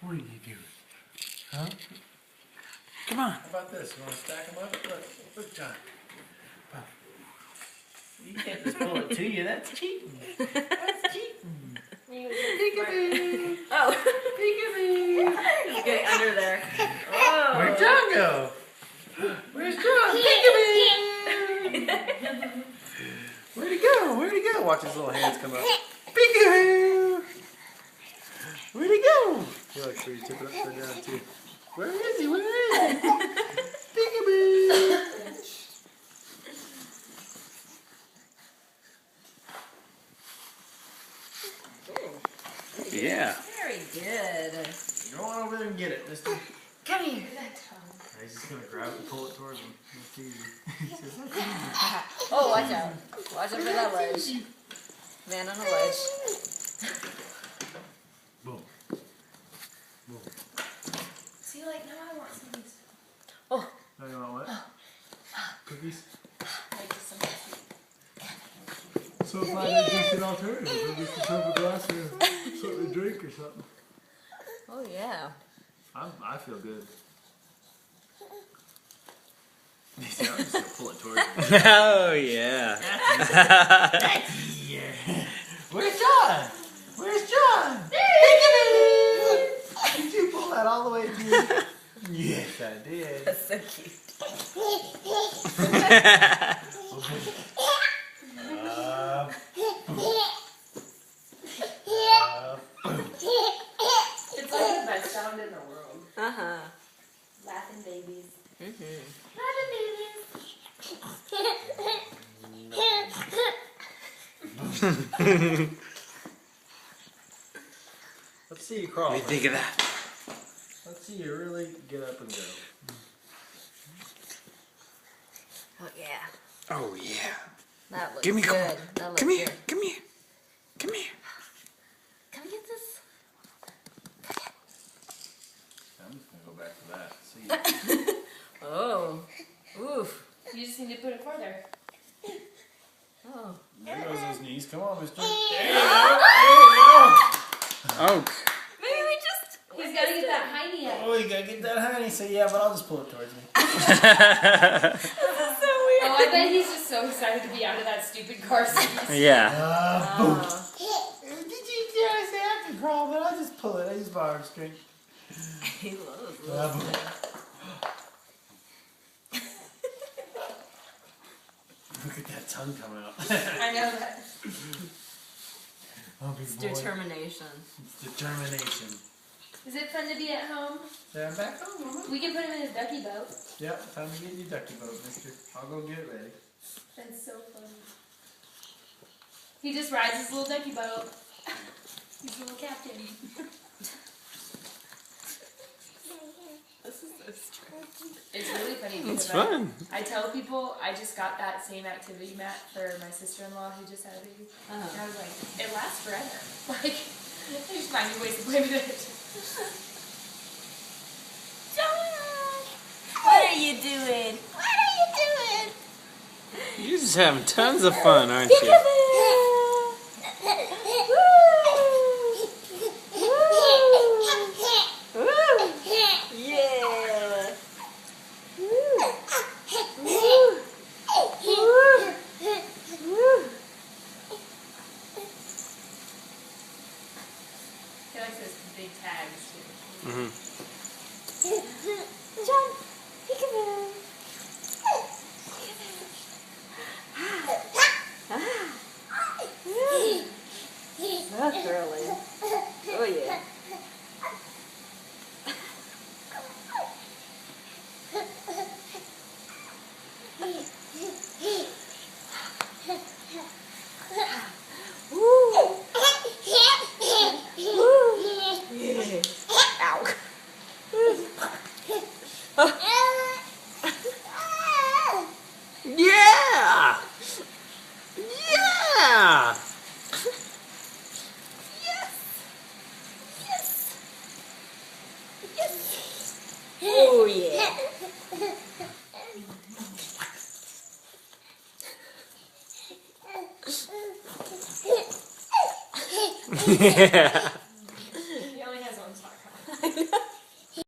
What are you doing? Huh? Come on. How about this? You want to stack them up? Look, John. You can't just pull it to you. That's cheating. That's cheating. Peekaboo. Oh. Peekaboo. Just get under there. Oh. Where'd John go? Where's John? Peekaboo. Where'd he go? Where'd he go? Watch his little hands come up. Peekaboo. Where'd he go? He likes where you tip it upside down too. Where is he? Where is he? Peekaboo. Yeah. Very good. Go on over there and get it, mister. Come here. He's just going to grab it and pull it towards him. That's easy. He says, "That's easy." Oh, watch out. Watch out for that ledge. Man on a ledge. Boom. Boom. See, like, now I want some of these. Oh. Now you want what? Cookies? Like, just some cookies. So if I had just an alternative, maybe you could have a glass of something to drink or something. Oh, yeah. I feel good. See, I'm just going to pull it towards you. Oh, yeah. Yeah. Where's John? Where's John? Peekaboo! Did you pull that all the way through? Yes, I did. That's so cute. It's like the best sound in the world. Uh-huh. Laughing babies. Mm-hmm. Laughing babies. Let's see you crawl. What do you think of that? Let's see you really get up and go. Oh, yeah. Oh, yeah. That looks Give me good. come. That looks Come here. good. Come here. Come here. Come get this. I'm just going to go back to that. See you. Oh. Oof. You just need to put it further. Oh. There goes his knees. Come on, mister. Oh. Maybe we just... He's got to get that hiney out. Oh, you got to get that honey. So yeah, but I'll just pull it towards me. This is so weird. Oh, I bet he's just so excited to be out of that stupid car seat. Yeah. Boom. Oh. Did you say I can crawl, but I'll just pull it. I use my arm strength. He loves it. Boom. Look at that tongue coming out. I know that. Oh, big It's boy. determination. It's determination. Is it fun to be at home? Say I'm back home, Mama. We can put him in his ducky boat. Yep, time to get your ducky boat, mister. I'll go get it ready. That's so funny. He just rides his little ducky boat. He's a little captain. This is so strange. It's really funny It's because fun. I tell people I just got that same activity mat for my sister-in-law who just had a baby. And I was like, it lasts forever. Like, I just find new ways to play with it. John! What are you doing? What are you doing? You're just having tons of fun, aren't you? He likes those big tags too. Mm-hmm. John, peekaboo. That's girly. Oh yeah. Yeah! Yeah! Oh yeah. Yeah. He only has one sock